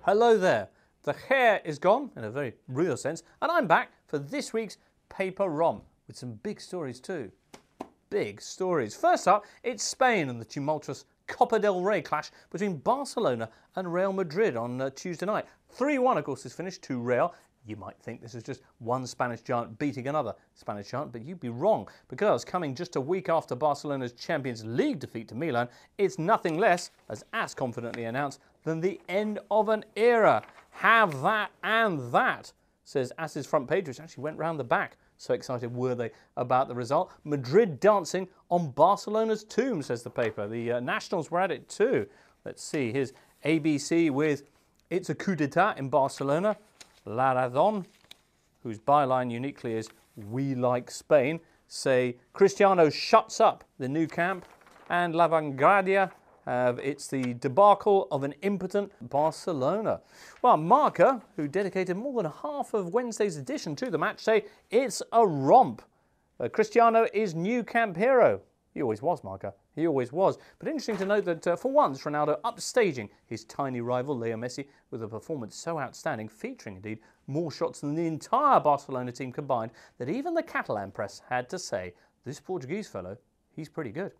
Hello there. The hair is gone, in a very real sense, and I'm back for this week's Paper Romp with some big stories too. Big stories. First up, it's Spain and the tumultuous Copa del Rey clash between Barcelona and Real Madrid on Tuesday night. 3-1, of course, is finished to Real. You might think this is just one Spanish giant beating another Spanish giant, but you'd be wrong, because coming just a week after Barcelona's Champions League defeat to Milan, it's nothing less, as AS confidently announced, than the end of an era. Have that and that, says AS's front page, which actually went round the back. So excited were they about the result. Madrid dancing on Barcelona's tomb, says the paper. The Nationals were at it too. Let's see, here's ABC with "It's a coup d'etat in Barcelona." La Razón, whose byline uniquely is "We like Spain," say Cristiano shuts up the new camp, and La Vanguardia, it's the debacle of an impotent Barcelona. Well, Marca, who dedicated more than half of Wednesday's edition to the match, say it's a romp. Cristiano is new camp hero. He always was, Marca. He always was. But interesting to note that for once, Ronaldo upstaging his tiny rival, Leo Messi, with a performance so outstanding, featuring indeed more shots than the entire Barcelona team combined, that even the Catalan press had to say, this Portuguese fellow, he's pretty good.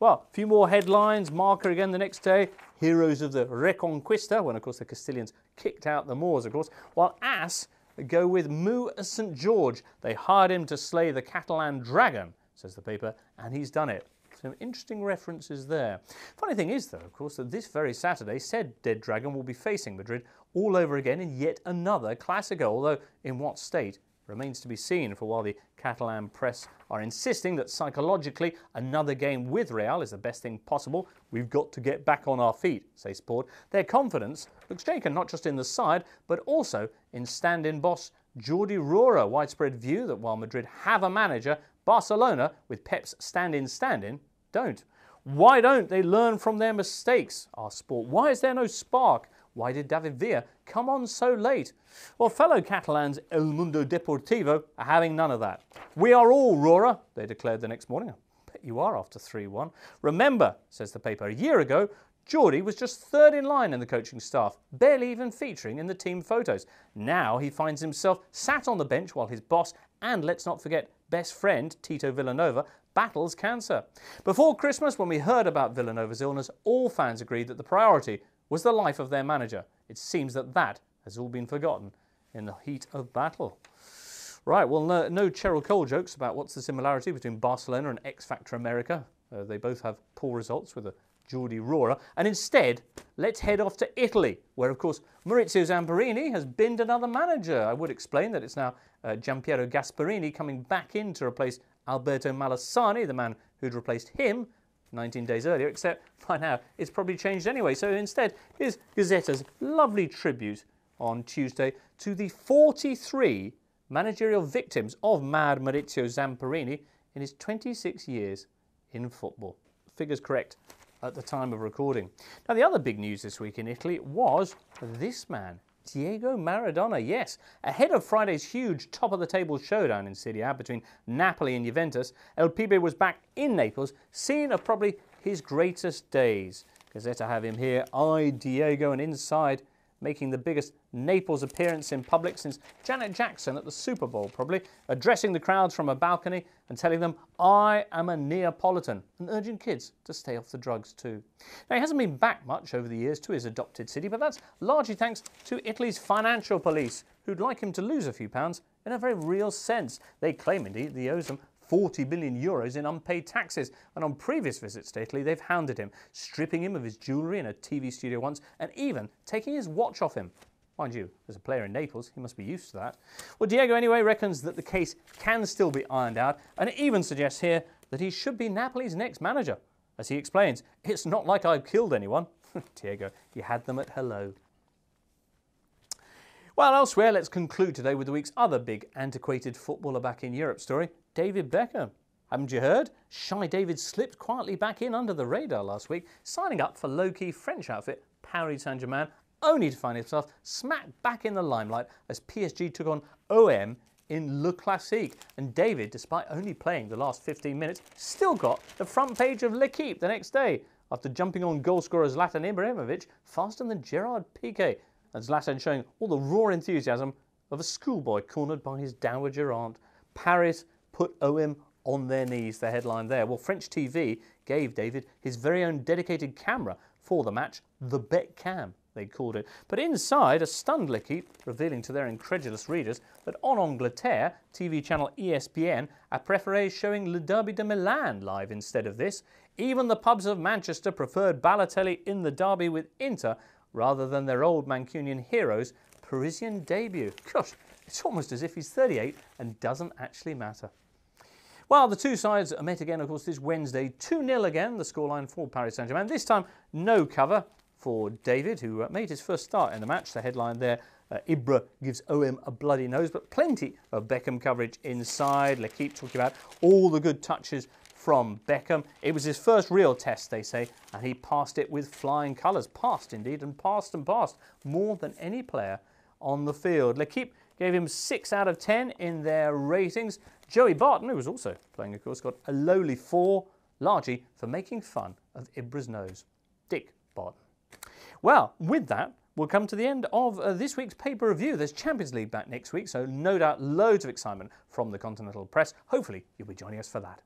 Well, a few more headlines. Marca again the next day. Heroes of the Reconquista, when of course the Castilians kicked out the Moors, of course. While AS go with Mu St. George. They hired him to slay the Catalan dragon, says the paper, and he's done it. Some interesting references there. Funny thing is, though, of course, that this very Saturday, said Dead Dragon will be facing Madrid all over again in yet another Clásico, although in what state remains to be seen, for while the Catalan press are insisting that psychologically another game with Real is the best thing possible, we've got to get back on our feet, say Sport. Their confidence looks shaken not just in the side, but also in stand-in boss Jordi Roura. Widespread view that while Madrid have a manager, Barcelona, with Pep's stand-in, don't. Why don't they learn from their mistakes? Asked Sport. Why is there no spark? Why did David Villa come on so late? Well, fellow Catalans El Mundo Deportivo are having none of that. We are all Roura, they declared the next morning. I bet you are after 3-1. Remember, says the paper, a year ago, Jordi was just third in line in the coaching staff, barely even featuring in the team photos. Now he finds himself sat on the bench while his boss, and let's not forget best friend Tito Villanova, battles cancer. Before Christmas, when we heard about Villanova's illness, all fans agreed that the priority was the life of their manager. It seems that that has all been forgotten in the heat of battle. Right, well, no Cheryl Cole jokes about what's the similarity between Barcelona and X Factor America. They both have poor results with a Jordi Roura. And instead, let's head off to Italy, where, of course, Maurizio Zamperini has binned another manager. I would explain that it's now Giampiero Gasperini coming back in to replace Alberto Malassani, the man who'd replaced him 19 days earlier, except by now it's probably changed anyway. So instead, here's Gazzetta's lovely tribute on Tuesday to the 43 managerial victims of mad Maurizio Zamperini in his 26 years in football. Figures correct at the time of recording. Now, the other big news this week in Italy was this man, Diego Maradona. Yes, ahead of Friday's huge top-of-the-table showdown in Serie A between Napoli and Juventus, El Pibe was back in Naples, seeing of probably his greatest days. Gazzetta have him here, I, Diego, and inside, making the biggest Naples appearance in public since Janet Jackson at the Super Bowl, probably, addressing the crowds from a balcony and telling them, I am a Neapolitan, and urging kids to stay off the drugs too. Now, he hasn't been back much over the years to his adopted city, but that's largely thanks to Italy's financial police, who'd like him to lose a few pounds in a very real sense. They claim, indeed, he owes them 40 billion euros in unpaid taxes, and on previous visits to Italy they've hounded him, stripping him of his jewellery in a TV studio once, and even taking his watch off him. Mind you, as a player in Naples, he must be used to that. Well, Diego anyway reckons that the case can still be ironed out, and it even suggests here that he should be Napoli's next manager. As he explains, it's not like I've killed anyone. Diego, you had them at hello. Well, elsewhere, let's conclude today with the week's other big antiquated footballer back in Europe story, David Beckham. Haven't you heard? Shy David slipped quietly back in under the radar last week, signing up for low-key French outfit Paris Saint-Germain, only to find himself smack back in the limelight as PSG took on OM in Le Classique. And David, despite only playing the last 15 minutes, still got the front page of L'Équipe the next day after jumping on goalscorer Zlatan Ibrahimovic faster than Gerard Piqué. and Zlatan showing all the raw enthusiasm of a schoolboy cornered by his dowager aunt. Paris put OM on their knees, the headline there. Well, French TV gave David his very own dedicated camera for the match, the Bet Cam, they called it. But inside, a stunned L'Équipe, revealing to their incredulous readers that on Angleterre, TV channel ESPN, a préféré showing Le Derby de Milan live instead of this. Even the pubs of Manchester preferred Balotelli in the derby with Inter rather than their old Mancunian hero's Parisian debut. Gosh, it's almost as if he's 38 and doesn't actually matter. Well, the two sides met again, of course, this Wednesday. 2-0 again, the scoreline for Paris Saint-Germain. This time, no cover for David, who made his first start in the match. The headline there, Ibra gives OM a bloody nose, but plenty of Beckham coverage inside. L'Équipe talking about all the good touches from Beckham. It was his first real test, they say, and he passed it with flying colours. Passed, indeed, and passed, more than any player on the field. L'Équipe gave him 6 out of 10 in their ratings. Joey Barton, who was also playing, of course, got a lowly 4, largely for making fun of Ibra's nose. Dick Barton. Well, with that, we'll come to the end of this week's paper review. There's Champions League back next week, so no doubt loads of excitement from the continental press. Hopefully, you'll be joining us for that.